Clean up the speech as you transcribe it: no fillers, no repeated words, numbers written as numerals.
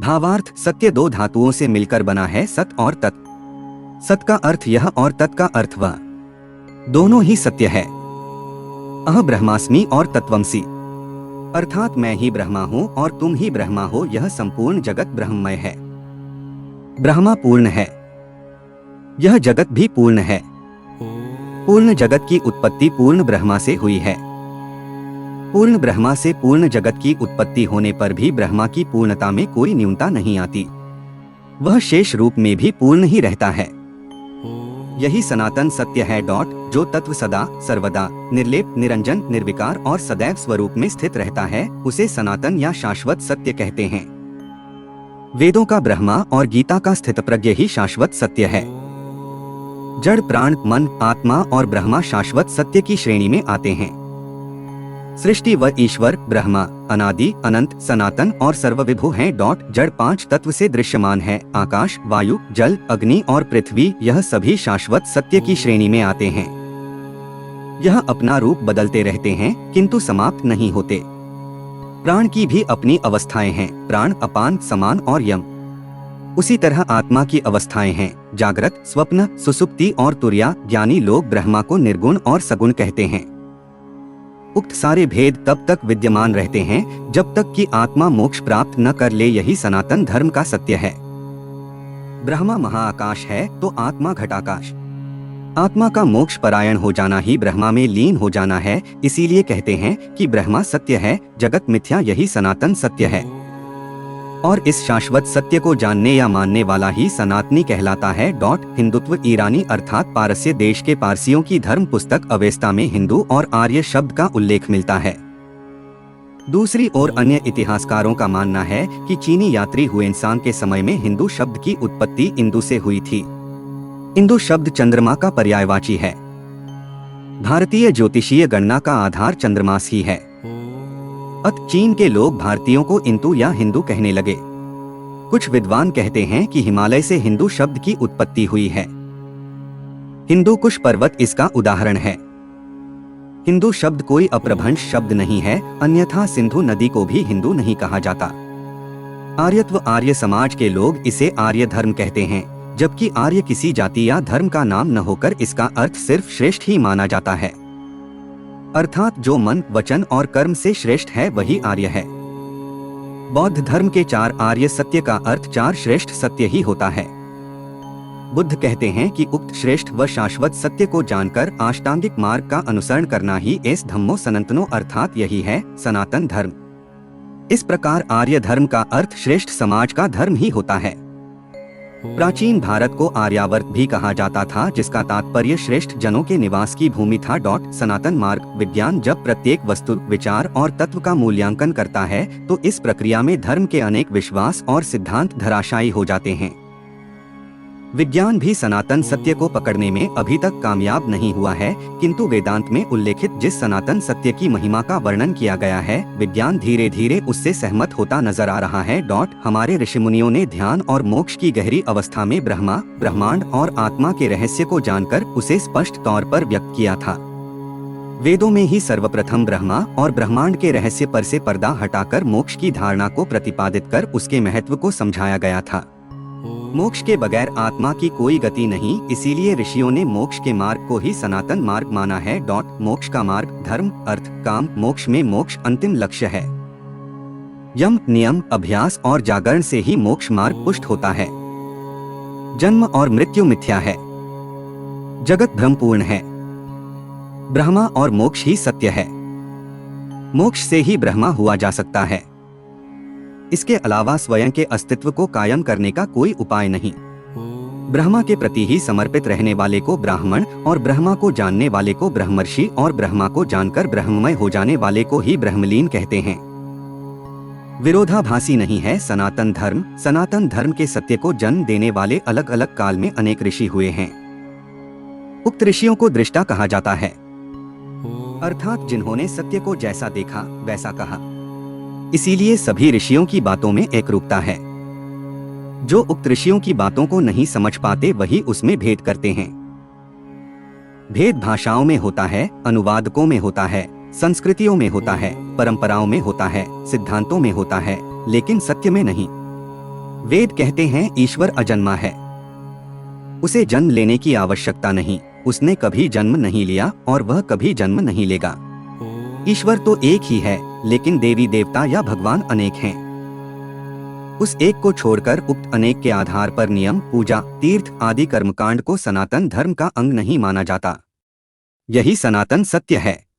भावार्थ सत्य दो धातुओं से मिलकर बना है, सत और तत्। सत का अर्थ यह और तत् का अर्थ वह, दोनों ही सत्य है। अह ब्रह्मास्मि और तत्वमसि, अर्थात मैं ही ब्रह्मा हूँ और तुम ही ब्रह्मा हो। यह संपूर्ण जगत ब्रह्ममय है। ब्रह्मा पूर्ण है, यह जगत भी पूर्ण है। पूर्ण जगत की उत्पत्ति पूर्ण ब्रह्मा से हुई है। पूर्ण ब्रह्मा से पूर्ण जगत की उत्पत्ति होने पर भी ब्रह्मा की पूर्णता में कोई न्यूनता नहीं आती। वह शेष रूप में भी पूर्ण ही रहता है। यही सनातन सत्य है। जो तत्व सदा सर्वदा निर्लेप निरंजन निर्विकार और सदैव स्वरूप में स्थित रहता है, उसे सनातन या शाश्वत सत्य कहते हैं। वेदों का ब्रह्मा और गीता का स्थितप्रज्ञ ही शाश्वत सत्य है। जड़ प्राण मन आत्मा और ब्रह्मा शाश्वत सत्य की श्रेणी में आते हैं। सृष्टि व ईश्वर ब्रह्मा अनादि अनंत सनातन और सर्वविभु हैं। जड़ पांच तत्व से दृश्यमान है। आकाश वायु जल अग्नि और पृथ्वी, यह सभी शाश्वत सत्य की श्रेणी में आते हैं। यह अपना रूप बदलते रहते हैं किंतु समाप्त नहीं होते। प्राण की भी अपनी अवस्थाएं हैं, प्राण अपान समान और यम। उसी तरह आत्मा की अवस्थाएं हैं, जागृत स्वप्न सुसुप्ति और तुर्या। ज्ञानी लोग ब्रह्मा को निर्गुण और सगुण कहते हैं। उक्त सारे भेद तब तक विद्यमान रहते हैं जब तक कि आत्मा मोक्ष प्राप्त न कर ले। यही सनातन धर्म का सत्य है। ब्रह्मा महाआकाश है तो आत्मा घटाकाश। आत्मा का मोक्ष परायण हो जाना ही ब्रह्मा में लीन हो जाना है। इसीलिए कहते हैं कि ब्रह्मा सत्य है, जगत मिथ्या। यही सनातन सत्य है और इस शाश्वत सत्य को जानने या मानने वाला ही सनातनी कहलाता है। हिंदुत्व ईरानी अर्थात पारस्य देश के पारसियों की धर्म पुस्तक अवेस्ता में हिंदू और आर्य शब्द का उल्लेख मिलता है। दूसरी ओर अन्य इतिहासकारों का मानना है कि चीनी यात्री हुएनसांग के समय में हिंदू शब्द की उत्पत्ति इंदु से हुई थी। इंदु शब्द चंद्रमा का पर्यायवाची है। भारतीय ज्योतिषीय गणना का आधार चंद्रमास ही है। अत चीन के लोग भारतीयों को इंतु या हिंदू कहने लगे। कुछ विद्वान कहते हैं कि हिमालय से हिंदू शब्द की उत्पत्ति हुई है। हिंदू कुश पर्वत इसका उदाहरण है। हिंदू शब्द कोई अप्रभंश शब्द नहीं है, अन्यथा सिंधु नदी को भी हिंदू नहीं कहा जाता। आर्यत्व आर्य समाज के लोग इसे आर्य धर्म कहते हैं, जबकि आर्य किसी जाति या धर्म का नाम न होकर इसका अर्थ सिर्फ श्रेष्ठ ही माना जाता है। अर्थात जो मन वचन और कर्म से श्रेष्ठ है वही आर्य है। बौद्ध धर्म के चार आर्य सत्य का अर्थ चार श्रेष्ठ सत्य ही होता है। बुद्ध कहते हैं कि उक्त श्रेष्ठ व शाश्वत सत्य को जानकर अष्टांगिक मार्ग का अनुसरण करना ही एस धम्मो सनातनो अर्थात यही है सनातन धर्म। इस प्रकार आर्य धर्म का अर्थ श्रेष्ठ समाज का धर्म ही होता है। प्राचीन भारत को आर्यावर्त भी कहा जाता था, जिसका तात्पर्य श्रेष्ठ जनों के निवास की भूमि था। सनातन मार्ग विज्ञान जब प्रत्येक वस्तु विचार और तत्व का मूल्यांकन करता है तो इस प्रक्रिया में धर्म के अनेक विश्वास और सिद्धांत धराशायी हो जाते हैं। विज्ञान भी सनातन सत्य को पकड़ने में अभी तक कामयाब नहीं हुआ है, किंतु वेदांत में उल्लेखित जिस सनातन सत्य की महिमा का वर्णन किया गया है, विज्ञान धीरे धीरे उससे सहमत होता नजर आ रहा है। हमारे ऋषिमुनियों ने ध्यान और मोक्ष की गहरी अवस्था में ब्रह्मा ब्रह्मांड और आत्मा के रहस्य को जानकर उसे स्पष्ट तौर पर व्यक्त किया था। वेदों में ही सर्वप्रथम ब्रह्मा और ब्रह्मांड के रहस्य पर से पर्दा हटाकर मोक्ष की धारणा को प्रतिपादित कर उसके महत्व को समझाया गया था। मोक्ष के बगैर आत्मा की कोई गति नहीं, इसीलिए ऋषियों ने मोक्ष के मार्ग को ही सनातन मार्ग माना है। मोक्ष का मार्ग धर्म अर्थ काम मोक्ष में मोक्ष अंतिम लक्ष्य है। यम नियम अभ्यास और जागरण से ही मोक्ष मार्ग पुष्ट होता है। जन्म और मृत्यु मिथ्या है, जगत भ्रमपूर्ण है। ब्रह्मा और मोक्ष ही सत्य है। मोक्ष से ही ब्रह्मा हुआ जा सकता है। इसके अलावा स्वयं के अस्तित्व को कायम करने का कोई उपाय नहीं। ब्रह्मा के प्रति ही समर्पित रहने वाले को ब्राह्मण और ब्रह्मा को जानने वाले को ब्रह्मर्षि और ब्रह्मा को जानकर ब्रह्ममय हो जाने वाले को ही ब्रह्मलीन कहते हैं। विरोधाभासी नहीं है सनातन धर्म। सनातन धर्म के सत्य को जन्म देने वाले अलग अलग काल में अनेक ऋषि हुए हैं। उक्त ऋषियों को दृष्टा कहा जाता है, अर्थात जिन्होंने सत्य को जैसा देखा वैसा कहा। इसीलिए सभी ऋषियों की बातों में एकरूपता है। जो उक्त ऋषियों की बातों को नहीं समझ पाते वही उसमें भेद करते हैं। भेद भाषाओं में होता है, अनुवादकों में होता है, संस्कृतियों में होता है, परंपराओं में होता है, सिद्धांतों में होता है, लेकिन सत्य में नहीं। वेद कहते हैं ईश्वर अजन्मा है, उसे जन्म लेने की आवश्यकता नहीं, उसने कभी जन्म नहीं लिया और वह कभी जन्म नहीं लेगा। ईश्वर तो एक ही है, लेकिन देवी देवता या भगवान अनेक हैं। उस एक को छोड़कर उक्त अनेक के आधार पर नियम, पूजा, तीर्थ आदि कर्मकांड को सनातन धर्म का अंग नहीं माना जाता। यही सनातन सत्य है।